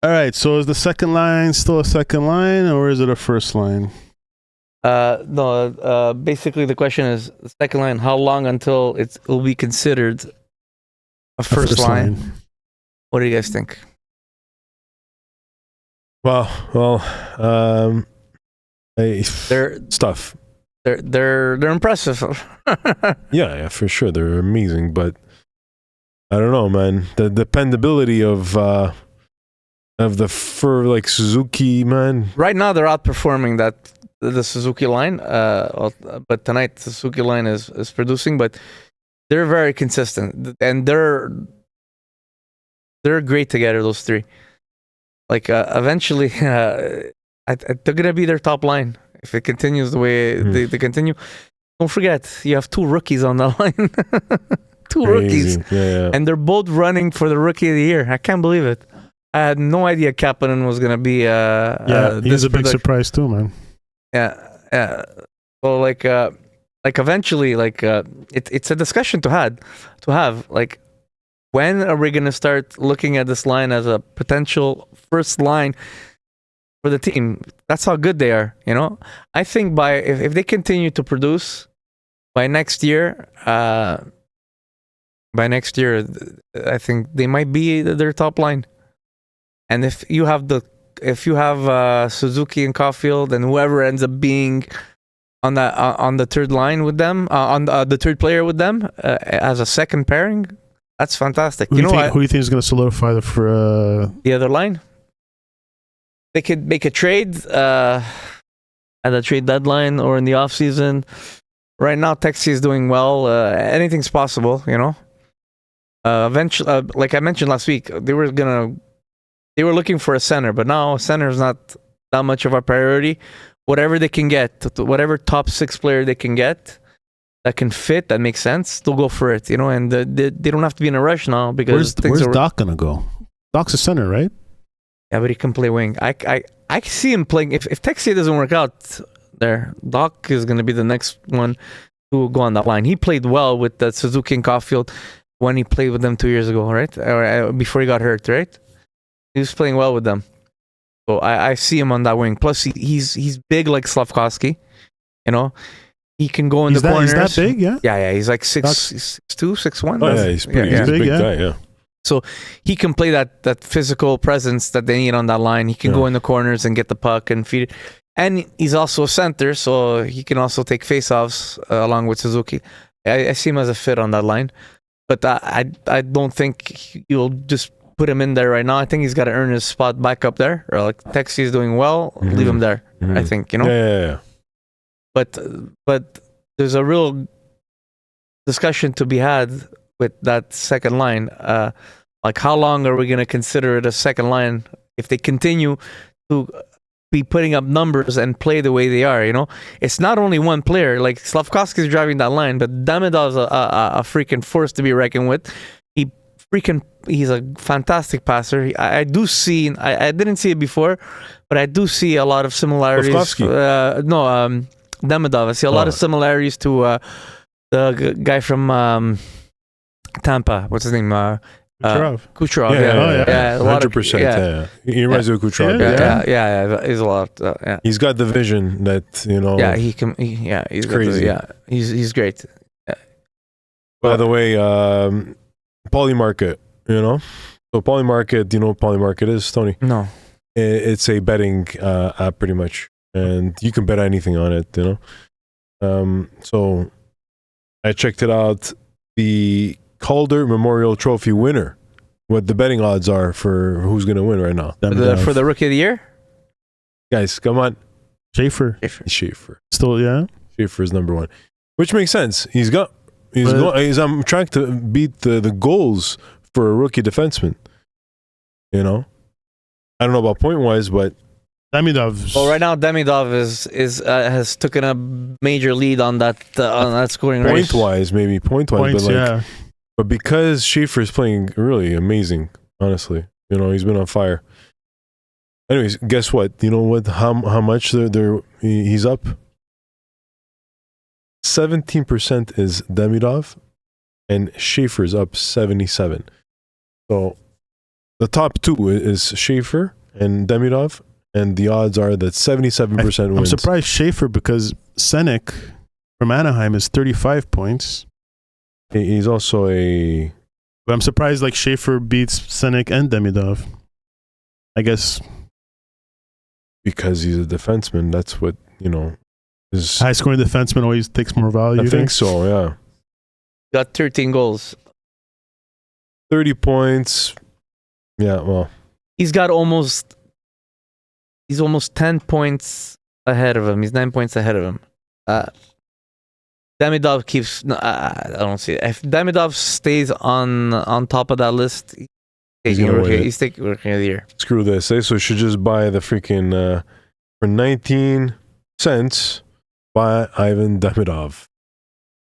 All right. So is the second line still a second line, or is it a first line? No. Basically, the question is second line. How long until it will be considered a first line? What do you guys think? Well, stuff. They're impressive. yeah, for sure, they're amazing. But I don't know, man. The dependability of the like Suzuki, man. Right now, they're outperforming the Suzuki line. But tonight the Suzuki line is producing, but they're very consistent, and they're great together. Those three, like eventually, they're gonna be their top line if it continues the way they continue. Don't forget, you have two rookies on the line. Two rookies, and they're both running for the Rookie of the Year. I can't believe it. I had no idea Kapanen was gonna be. He's a big surprise too, man. Yeah. Well, like eventually, it's a discussion to have. Like, when are we gonna start looking at this line as a potential first line for the team? That's how good they are. I think if they continue to produce by next year. I think they might be their top line. And if you have Suzuki and Caufield and whoever ends up being on the third line with them, on the third player with them as a second pairing, that's fantastic. Who do you think is going to solidify the other line? They could make a trade at the trade deadline or in the off season. Right now, Texas is doing well. Anything's possible, Eventually, like I mentioned last week, they were looking for a center, but now center is not that much of a priority. Whatever they can get, whatever top 6 player they can get that can fit, that makes sense, they'll go for it, And they don't have to be in a rush now because where's Dach gonna go? Dach's a center, right? Yeah, but he can play wing. I see him playing. If Texas doesn't work out there, Dach is gonna be the next one to go on that line. He played well with the Suzuki and Caufield when he played with them 2 years ago, right? Or before he got hurt, right? He was playing well with them. So I see him on that wing. Plus, he's big like Slafkovsky. He can go in the corners. He's that big, yeah? Yeah. He's like 6'2", 6'1". Oh, yeah, he's a big guy, yeah. So he can play that physical presence that they need on that line. He can go in the corners and get the puck and feed it. And he's also a center, so he can also take faceoffs along with Suzuki. I see him as a fit on that line. But I don't think you'll just put him in there right now. I think he's got to earn his spot back up there. Or like Texas is doing well, leave him there. I think, Yeah. But there's a real discussion to be had with that second line. Like, how long are we going to consider it a second line if they continue to be putting up numbers and play the way they are? It's not only one player. Like, Slafkovsky is driving that line, but Demidov is a freaking force to be reckoned with. He's a fantastic passer. I do see. I didn't see it before, but I do see a lot of similarities. Demidov. I see a lot of similarities to the guy from Tampa. What's his name? Kucherov. Yeah. 100%. Yeah. He reminds me of Kucherov. Yeah. He's a lot. He's got the vision that Yeah, he can. He's crazy. He's great. By the way, Polymarket. So Polymarket. Do you know what Polymarket is, Tony? No. It's a betting app, pretty much, and you can bet anything on it. So I checked it out. The Calder Memorial Trophy winner, what the betting odds are for who's going to win right now. For the Rookie of the Year? Guys, come on. Schaefer. Still, yeah? Schaefer is number 1. Which makes sense. He's on track to beat the goals for a rookie defenseman. I don't know about point-wise, but Demidov. Well, right now Demidov has taken a major lead on that scoring race. Point-wise, but but because Schaefer is playing really amazing, honestly, he's been on fire. Anyways, guess what? You know what? How much he's up? 17% is Demidov, and Schaefer's up 77%. So the top two is Shafer and Demidov, and the odds are that 77% wins. I'm surprised Schaefer because Senek from Anaheim is 35 points. He's also a... But I'm surprised like Schaefer beats Senek and Demidov. I guess because he's a defenseman. That's what, is... High scoring defenseman always takes more value. I think so, yeah. Got 13 goals. 30 points. Yeah, well. He's almost 10 points ahead of him. He's 9 points ahead of him. Demidov keeps... I don't see it. If Demidov stays on top of that list, he's taking rookie of the year. Screw this, So we should just buy the freaking... for 19 cents, buy Ivan Demidov.